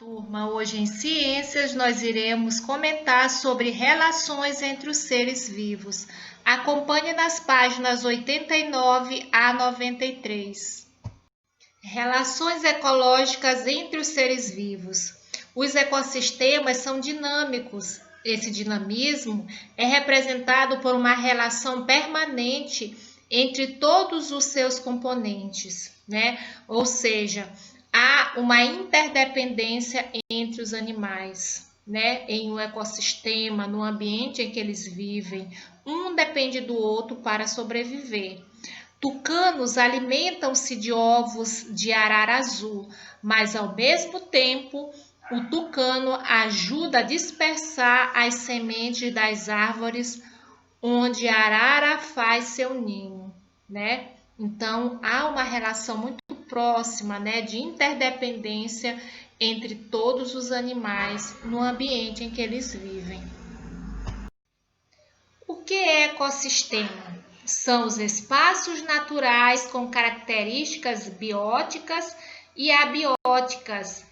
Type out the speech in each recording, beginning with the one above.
Turma, hoje em Ciências nós iremos comentar sobre relações entre os seres vivos. Acompanhe nas páginas 89 a 93. Relações ecológicas entre os seres vivos. Os ecossistemas são dinâmicos. Esse dinamismo é representado por uma relação permanente entre todos os seus componentes, né? Ou seja, há uma interdependência entre os animais, né? Em um ecossistema, no ambiente em que eles vivem. Um depende do outro para sobreviver. Tucanos alimentam-se de ovos de arara azul, mas ao mesmo tempo o tucano ajuda a dispersar as sementes das árvores onde a arara faz seu ninho, né? Então há uma relação muito próxima, né, de interdependência entre todos os animais no ambiente em que eles vivem. O que é ecossistema? São os espaços naturais com características bióticas e abióticas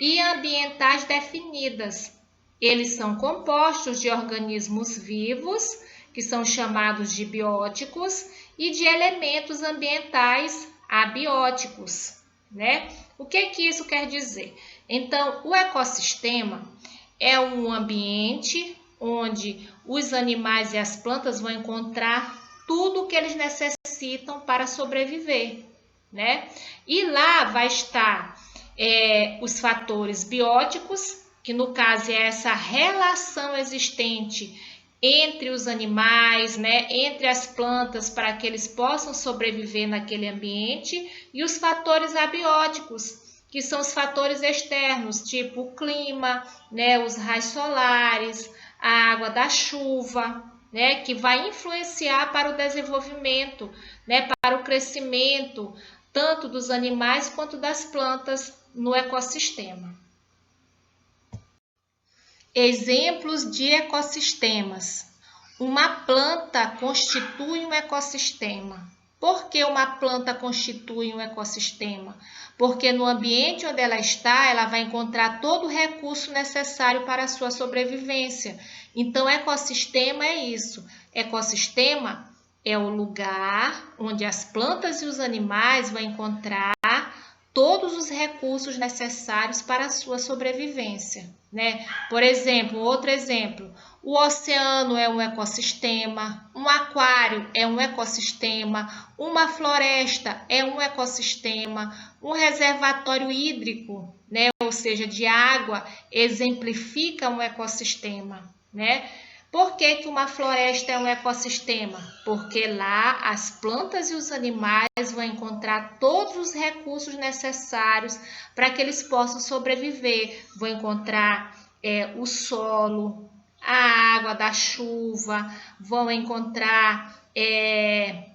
e ambientais definidas. Eles são compostos de organismos vivos, que são chamados de bióticos, e de elementos ambientais abióticos, né? O que isso quer dizer? Então, o ecossistema é um ambiente onde os animais e as plantas vão encontrar tudo o que eles necessitam para sobreviver, né? E lá vai estar os fatores bióticos, que no caso é essa relação existente entre os animais, né, entre as plantas, para que eles possam sobreviver naquele ambiente, e os fatores abióticos, que são os fatores externos, tipo o clima, né, os raios solares, a água da chuva, né, que vai influenciar para o desenvolvimento, né, para o crescimento, tanto dos animais quanto das plantas no ecossistema. Exemplos de ecossistemas. Uma planta constitui um ecossistema. Por que uma planta constitui um ecossistema? Porque no ambiente onde ela está, ela vai encontrar todo o recurso necessário para a sua sobrevivência. Então, ecossistema é isso. Ecossistema é o lugar onde as plantas e os animais vão encontrar todos os recursos necessários para a sua sobrevivência, né? Por exemplo, outro exemplo, o oceano é um ecossistema, um aquário é um ecossistema, uma floresta é um ecossistema, um reservatório hídrico, né? Ou seja, de água, exemplifica um ecossistema, né? Por que uma floresta é um ecossistema? Porque lá as plantas e os animais vão encontrar todos os recursos necessários para que eles possam sobreviver. Vão encontrar o solo, a água da chuva, vão encontrar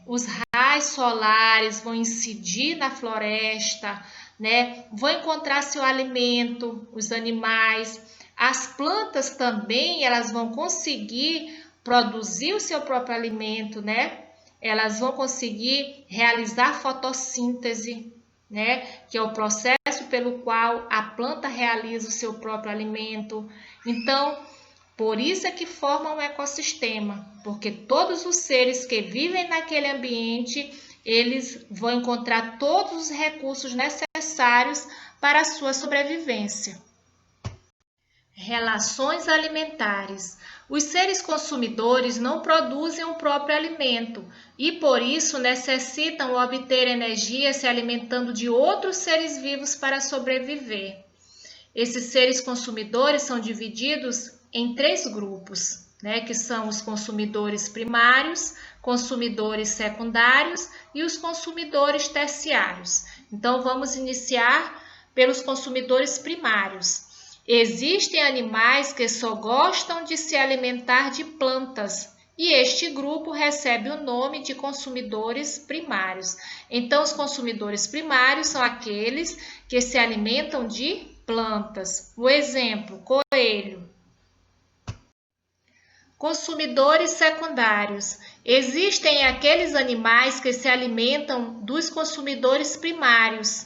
os raios solares, vão incidir na floresta, né? Vão encontrar seu alimento, os animais. As plantas também, elas vão conseguir produzir o seu próprio alimento, né? Elas vão conseguir realizar fotossíntese, né? Que é o processo pelo qual a planta realiza o seu próprio alimento. Então, por isso é que formam um ecossistema, porque todos os seres que vivem naquele ambiente, eles vão encontrar todos os recursos necessários para a sua sobrevivência. Relações alimentares. Os seres consumidores não produzem o próprio alimento e, por isso, necessitam obter energia se alimentando de outros seres vivos para sobreviver. Esses seres consumidores são divididos em 3 grupos, né, que são os consumidores primários, consumidores secundários e os consumidores terciários. Então, vamos iniciar pelos consumidores primários. Existem animais que só gostam de se alimentar de plantas e este grupo recebe o nome de consumidores primários. Então, os consumidores primários são aqueles que se alimentam de plantas. O exemplo, coelho. Consumidores secundários. Existem aqueles animais que se alimentam dos consumidores primários.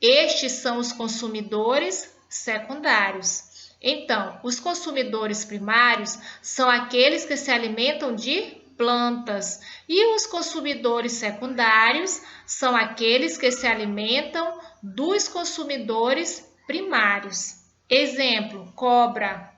Estes são os consumidores secundários. Então, os consumidores primários são aqueles que se alimentam de plantas e os consumidores secundários são aqueles que se alimentam dos consumidores primários. Exemplo, cobra.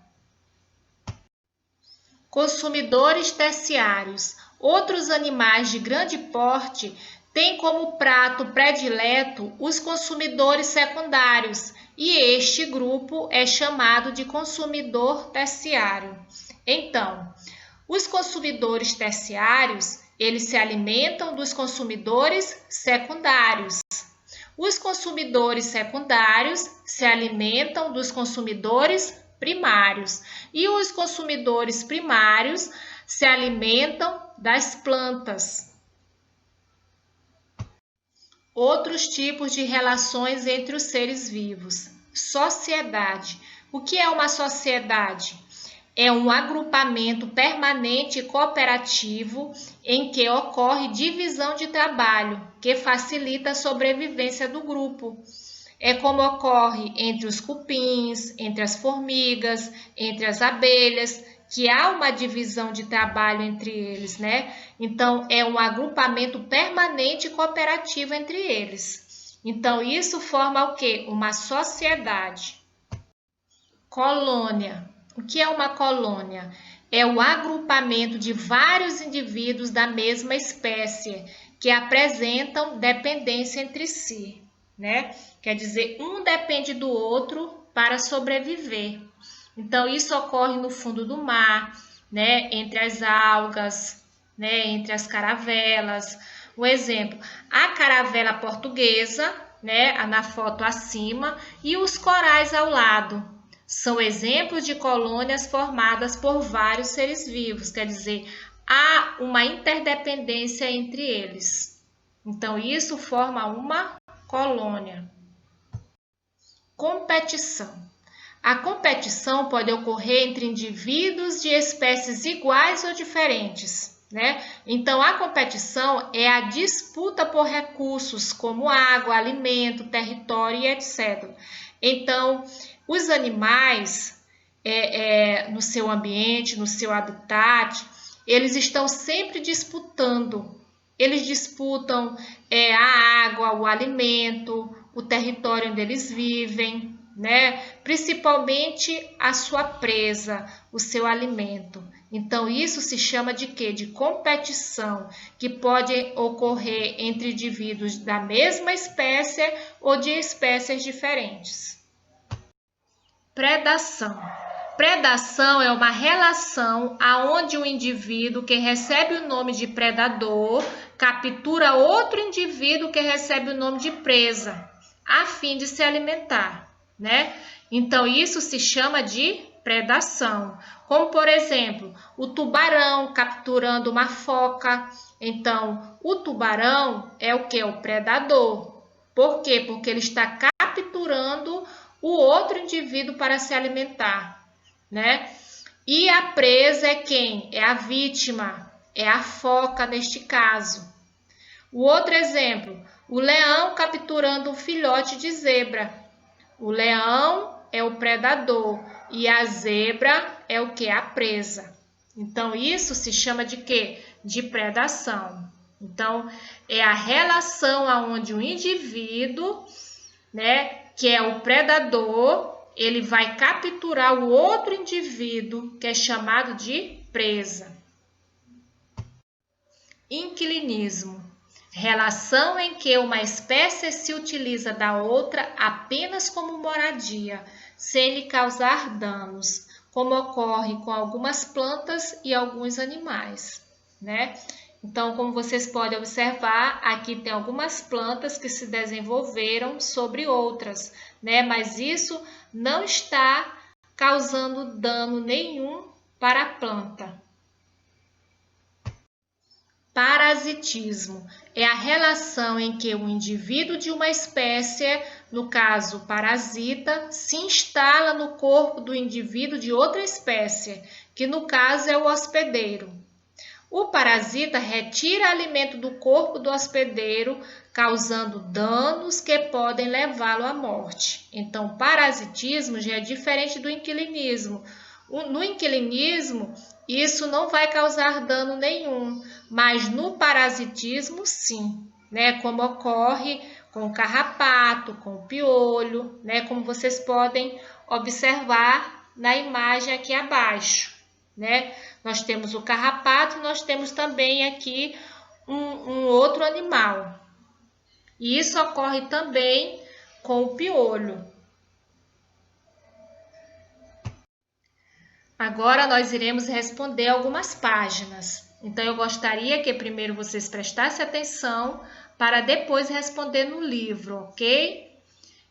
Consumidores terciários. Outros animais de grande porte têm como prato predileto os consumidores secundários e este grupo é chamado de consumidor terciário. Então, os consumidores terciários, eles se alimentam dos consumidores secundários. Os consumidores secundários se alimentam dos consumidores primários. E os consumidores primários se alimentam das plantas. Outros tipos de relações entre os seres vivos. Sociedade. O que é uma sociedade? É um agrupamento permanente e cooperativo em que ocorre divisão de trabalho, que facilita a sobrevivência do grupo. É como ocorre entre os cupins, entre as formigas, entre as abelhas, que há uma divisão de trabalho entre eles, né? Então, é um agrupamento permanente e cooperativo entre eles. Então, isso forma o quê? Uma sociedade. Colônia. O que é uma colônia? É o agrupamento de vários indivíduos da mesma espécie que apresentam dependência entre si, né? Quer dizer, um depende do outro para sobreviver. Então, isso ocorre no fundo do mar, né? Entre as algas, né? Entre as caravelas. Um exemplo, a caravela portuguesa, né? Na foto acima, e os corais ao lado. São exemplos de colônias formadas por vários seres vivos, quer dizer, há uma interdependência entre eles. Então, isso forma uma colônia. Competição. A competição pode ocorrer entre indivíduos de espécies iguais ou diferentes, né? Então, a competição é a disputa por recursos como água, alimento, território e etc. Então, os animais, no seu ambiente, no seu habitat, eles estão sempre disputando. Eles disputam a água, o alimento, o território onde eles vivem, né? Principalmente a sua presa, o seu alimento. Então, isso se chama de quê? De competição, que pode ocorrer entre indivíduos da mesma espécie ou de espécies diferentes. Predação. Predação é uma relação aonde o indivíduo que recebe o nome de predador captura outro indivíduo que recebe o nome de presa, a fim de se alimentar, né? Então, isso se chama de predação. Como, por exemplo, o tubarão capturando uma foca. Então, o tubarão é o que? O predador. Por quê? Porque ele está capturando o outro indivíduo para se alimentar, né? E a presa é quem? É a vítima, é a foca neste caso. O outro exemplo, o leão capturando um filhote de zebra. O leão é o predador e a zebra é o que? A presa. Então, isso se chama de quê? De predação. Então, é a relação onde o indivíduo, né, que é o predador, ele vai capturar o outro indivíduo, que é chamado de presa. Inquilinismo. Relação em que uma espécie se utiliza da outra apenas como moradia, sem lhe causar danos, como ocorre com algumas plantas e alguns animais, né? Então, como vocês podem observar, aqui tem algumas plantas que se desenvolveram sobre outras, né? Mas isso não está causando dano nenhum para a planta. Parasitismo é a relação em que o indivíduo de uma espécie, no caso parasita, se instala no corpo do indivíduo de outra espécie, que no caso é o hospedeiro. O parasita retira alimento do corpo do hospedeiro, causando danos que podem levá-lo à morte. Então, o parasitismo já é diferente do inquilinismo. No inquilinismo, isso não vai causar dano nenhum, mas no parasitismo, sim, né? Como ocorre com o carrapato, com o piolho, né? Como vocês podem observar na imagem aqui abaixo, né? Nós temos o carrapato, nós temos também aqui um outro animal. E isso ocorre também com o piolho. Agora nós iremos responder algumas páginas. Então eu gostaria que primeiro vocês prestassem atenção para depois responder no livro, ok?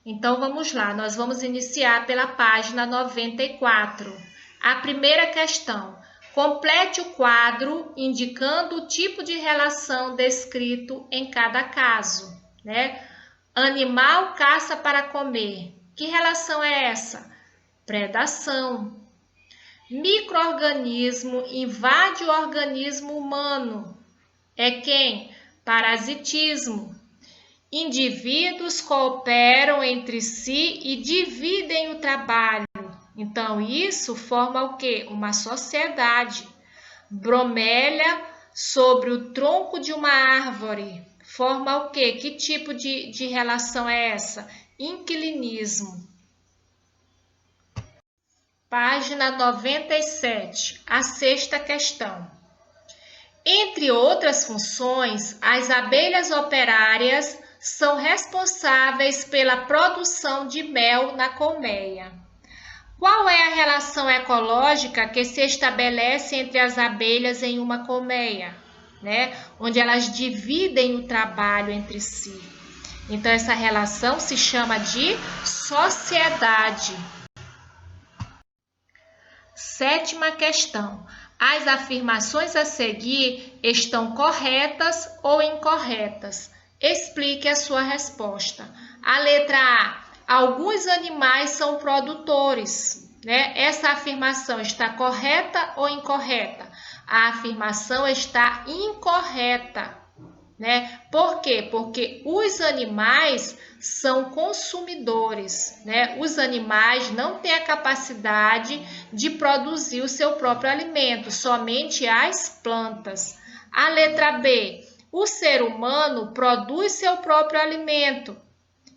Então vamos lá, nós vamos iniciar pela página 94. A primeira questão: complete o quadro indicando o tipo de relação descrito em cada caso, né? Animal caça para comer. Que relação é essa? Predação. Micro-organismo invade o organismo humano. É quem? Parasitismo. Indivíduos cooperam entre si e dividem o trabalho. Então, isso forma o quê? Uma sociedade. Bromélia sobre o tronco de uma árvore. Forma o quê? Que tipo de relação é essa? Inquilinismo. Página 97, a sexta questão. Entre outras funções, as abelhas operárias são responsáveis pela produção de mel na colmeia. Qual é a relação ecológica que se estabelece entre as abelhas em uma colmeia, né? Onde elas dividem o trabalho entre si. Então, essa relação se chama de sociedade. Sétima questão. As afirmações a seguir estão corretas ou incorretas? Explique a sua resposta. A letra A. Alguns animais são produtores, né? Essa afirmação está correta ou incorreta? A afirmação está incorreta, né? Por quê? Porque os animais são consumidores, né? Os animais não têm a capacidade de produzir o seu próprio alimento, somente as plantas. A letra B. O ser humano produz seu próprio alimento.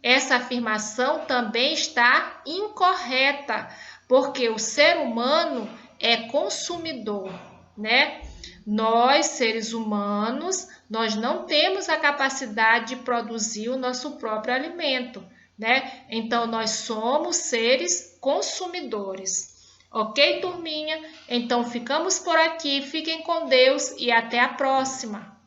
Essa afirmação também está incorreta, porque o ser humano é consumidor, né? Nós, seres humanos, nós não temos a capacidade de produzir o nosso próprio alimento, né? Então, nós somos seres consumidores. Ok, turminha? Então, ficamos por aqui. Fiquem com Deus e até a próxima.